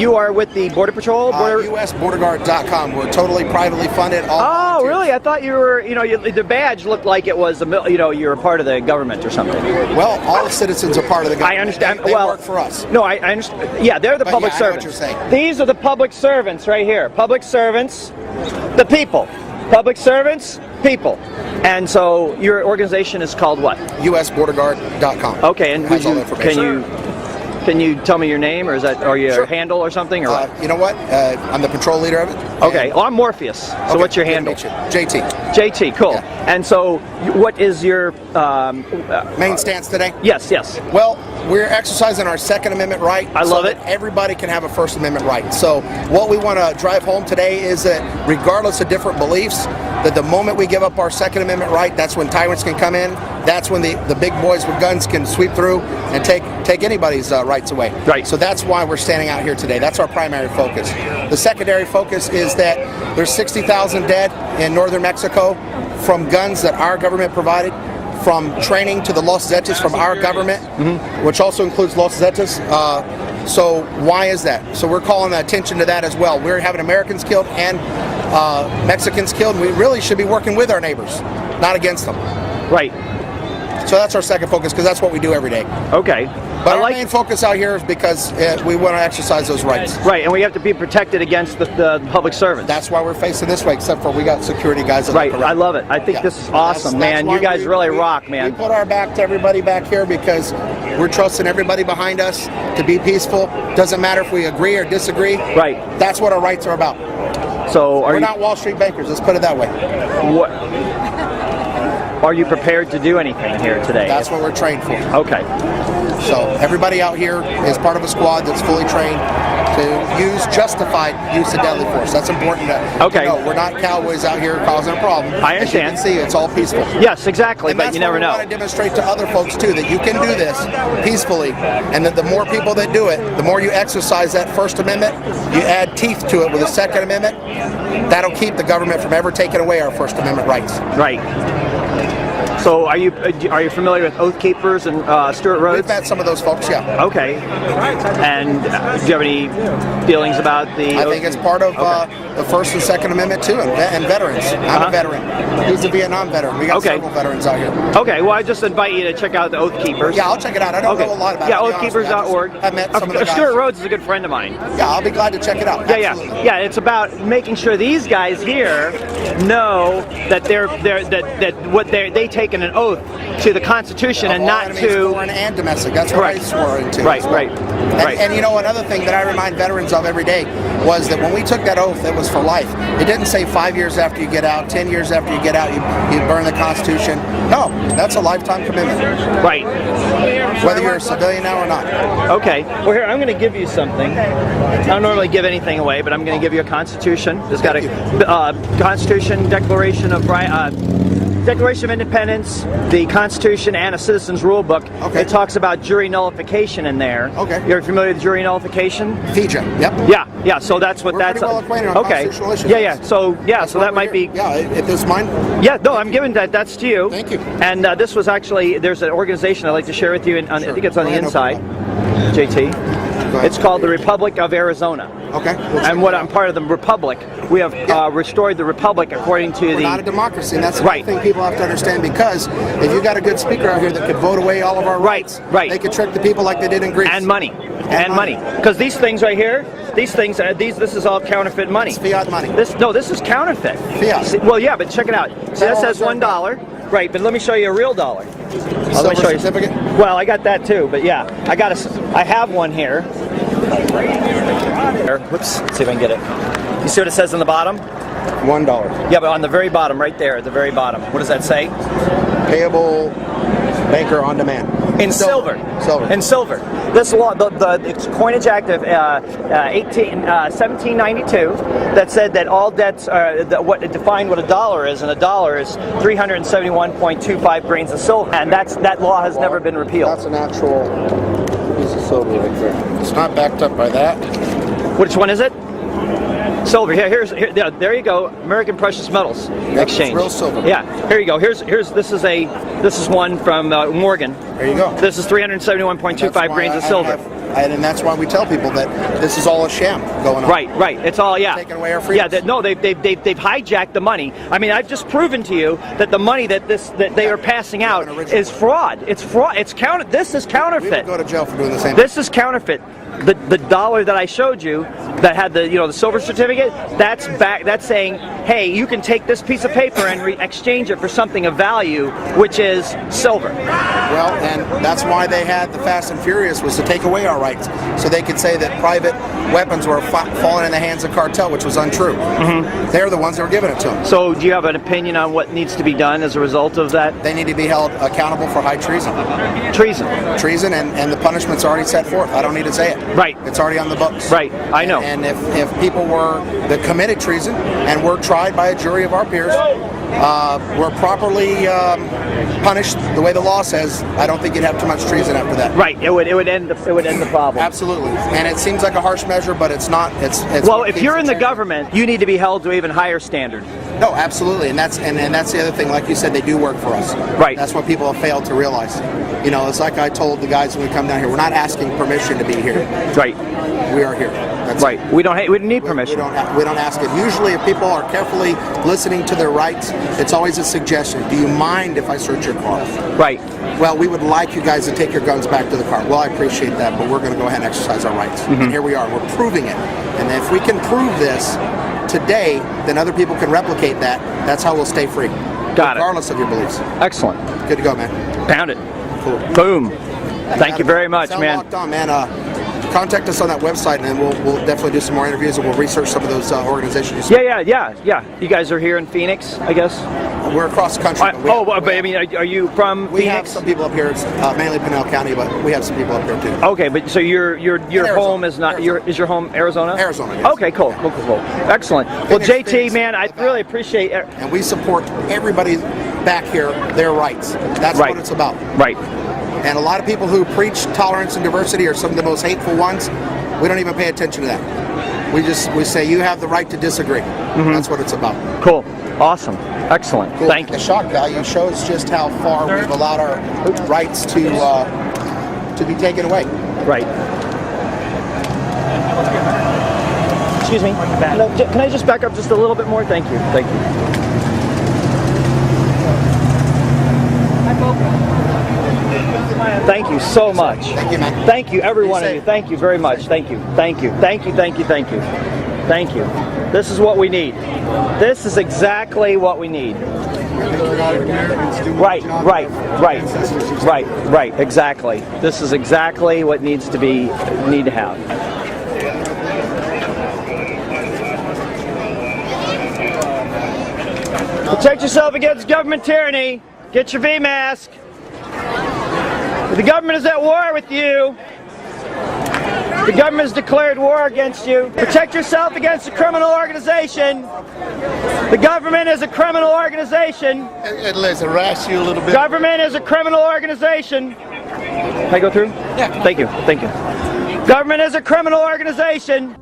you are with the Border Patrol? USBorderGuard.com. We're totally privately funded. All volunteers. Really? I thought you were, the badge looked like it was, you were a part of the government or something. Well, all the citizens are part of the government. I understand. They work for us. No, I understand. Yeah, they're the public servants. I know what you're saying. These are the public servants right here. Public servants, the people. Public servants, people. And so your organization is called what? USBorderGuard.com. Okay, and can you tell me your name, or your handle or something? Or you know what? I'm the patrol leader of it. Okay. Well, I'm Morpheus. So what's your handle? JT. JT. Cool. Yeah. And so, what is your main stance today? Yes. Yes. Well, we're exercising our Second Amendment right. I love it. Everybody can have a First Amendment right. So what we want to drive home today is that regardless of different beliefs, that the moment we give up our Second Amendment right, that's when tyrants can come in. That's when the big boys with guns can sweep through and take anybody's rights away. Right. So that's why we're standing out here today. That's our primary focus. The secondary focus is that there's 60,000 dead in northern Mexico from guns that our government provided, from training to the Los Zetas from our government, which also includes Los Zetas. So why is that? So we're calling attention to that as well. We're having Americans killed and Mexicans killed, and we really should be working with our neighbors, not against them. Right. So that's our second focus, because that's what we do every day. Okay. But our main focus out here is because we want to exercise those rights. Right, and we have to be protected against the public servants. That's why we're facing this way, except for we got security guys that right, I love it. I think this is awesome, man. You guys really rock, man. We put our back to everybody back here because we're trusting everybody behind us to be peaceful. Doesn't matter if we agree or disagree. Right. That's what our rights are about. So we're not Wall Street bankers, let's put it that way. What? Are you prepared to do anything here today? That's what we're trained for. Okay. So everybody out here is part of a squad that's fully trained to use justified use of deadly force. That's important to know. We're not cowboys out here causing a problem. I understand. As you can see, it's all peaceful. Yes, exactly, and but you never know. We want to demonstrate to other folks too that you can do this peacefully, and that the more people that do it, the more you exercise that First Amendment, you add teeth to it with the Second Amendment, that'll keep the government from ever taking away our First Amendment rights. Right. So are you familiar with Oath Keepers and Stewart Rhodes? We've met some of those folks, yeah. Okay. And do you have any feelings about the... I think it's part of the First and Second Amendment too, and veterans. I'm a veteran. He's a Vietnam veteran. We got several veterans out here. Okay, well I just invite you to check out the Oath Keepers. Yeah, I'll check it out. I don't know a lot about it. Yeah, oathkeepers.org. I've met some of the guys. Stuart Rhodes is a good friend of mine. Yeah, I'll be glad to check it out. Yeah, it's about making sure these guys here know that they taken an oath to the Constitution and not to foreign and domestic. That's what I swore into. Right. And you know, another thing that I remind veterans of every day was that when we took that oath, it was for life. It didn't say 5 years after you get out, 10 years after you get out, you burn the Constitution. No, that's a lifetime commitment. Right. Whether you're a civilian now or not. Okay. Well, here, I'm going to give you something. I don't normally give anything away, but I'm going to give you a Constitution. It's got a Constitution, Declaration of Independence, the Constitution, and a Citizen's Rule Book. Okay. It talks about jury nullification in there. Okay. You're familiar with jury nullification? FEJA, yep. Yeah, so that's what We're that's... pretty well acquainted on constitutional issues. Yeah, so that might be... Yeah, if it's mine? Yeah, no, I'm giving that's to you. Thank you. And this was actually, there's an organization I'd like to share with you, I think it's on the inside, JT. It's called the Republic of Arizona. Okay. And what I'm part of the Republic. We have restored the Republic according to We're not a democracy, and that's the thing people have to understand, because if you got a good speaker out here that could vote away all of our rights, they could trick the people like they did in Greece. And money. Because these things right here, this is all counterfeit money. It's fiat money. This is counterfeit. Fiat. Well, yeah, but check it out. See, that says $1. Right, but let me show you a real dollar. Silver certificate? Well, I got that too, but yeah, I have one here. Whoops, let's see if I can get it. You see what it says on the bottom? $1. Yeah, but on the very bottom, right there, at the very bottom, what does that say? Payable banker on demand. In silver. In silver. This law, the Coinage Act of 1792, that said that all debts are what it defined what a dollar is, and a dollar is 371.25 grains of silver, and that law has never been repealed. That's an actual piece of silver right there. It's not backed up by that. Which one is it? Silver. Yeah, there you go. American Precious Metals Exchange. It's real silver. Yeah. Here you go. This is one from Morgan. There you go. This is 371.25 grains of silver. and that's why we tell people that this is all a sham going on. Right. It's all, yeah. Taking away our freedoms. Yeah, they've hijacked the money. I mean, I've just proven to you that the money that they are passing out is fraud. It's fraud. It's This is counterfeit. We would go to jail for doing the same. This is counterfeit. The dollar that I showed you that had the silver certificate, that's saying, hey, you can take this piece of paper and exchange it for something of value, which is silver. Well, and that's why they had the Fast and Furious, was to take away our rights, so they could say that private weapons were falling in the hands of cartel, which was untrue. They're the ones that were giving it to them. So do you have an opinion on what needs to be done as a result of that? They need to be held accountable for high treason. Treason, and the punishment's already set forth. I don't need to say it. Right. It's already on the books. Right, I know. And if people that committed treason and were tried by a jury of our peers, were properly punished the way the law says, I don't think you'd have too much treason after that. Right. It would end the problem. Absolutely. And it seems like a harsh measure, but it's not. It's well, if you're in the government, you need to be held to an even higher standard. No, absolutely, and that's the other thing. Like you said, they do work for us. Right. That's what people have failed to realize. You know, it's like I told the guys when we come down here, we're not asking permission to be here. Right. We are here. That's right. It. We don't need permission. We don't ask it. Usually, if people are carefully listening to their rights, it's always a suggestion. Do you mind if I search your car? Right. Well, we would like you guys to take your guns back to the car. Well, I appreciate that, but we're going to go ahead and exercise our rights. And here we are. We're proving it. And if we can prove this today, then other people can replicate that. That's how we'll stay free. Got it. Regardless of your beliefs. Excellent. Good to go, man. Pound it. Cool. Boom. Thank you very much, Sound man. Locked on, man. Contact us on that website, and then we'll definitely do some more interviews, and we'll research some of those organizations. Yeah. You guys are here in Phoenix, I guess? We're across the country. But I mean, are you from we Phoenix? Have some people up here. It's mainly Pinal County, but we have some people up here too. Okay, but so your home is not is your home Arizona? Arizona. Yes. Okay, cool. Excellent. Well, JT, man, I really appreciate it. And we support everybody back here, their rights. That's what it's about. Right. And a lot of people who preach tolerance and diversity are some of the most hateful ones. We don't even pay attention to that. We say you have the right to disagree. That's what it's about. Cool. Awesome. Excellent. Cool. Thank you. The shock value shows just how far we've allowed our rights to be taken away. Right. Excuse me. Can I just back up just a little bit more? Thank you. Thank you so much. Thank you, man. Thank you, every one of you. Thank you very much. Thank you. This is what we need. This is exactly what we need. Right. Exactly. This is exactly what needs to have. Protect yourself against government tyranny. Get your V mask. The government is at war with you. The government has declared war against you. Protect yourself against a criminal organization. The government is a criminal organization. And let's harass you a little bit. Government is a criminal organization. Can I go through? Yeah. Thank you. Government is a criminal organization.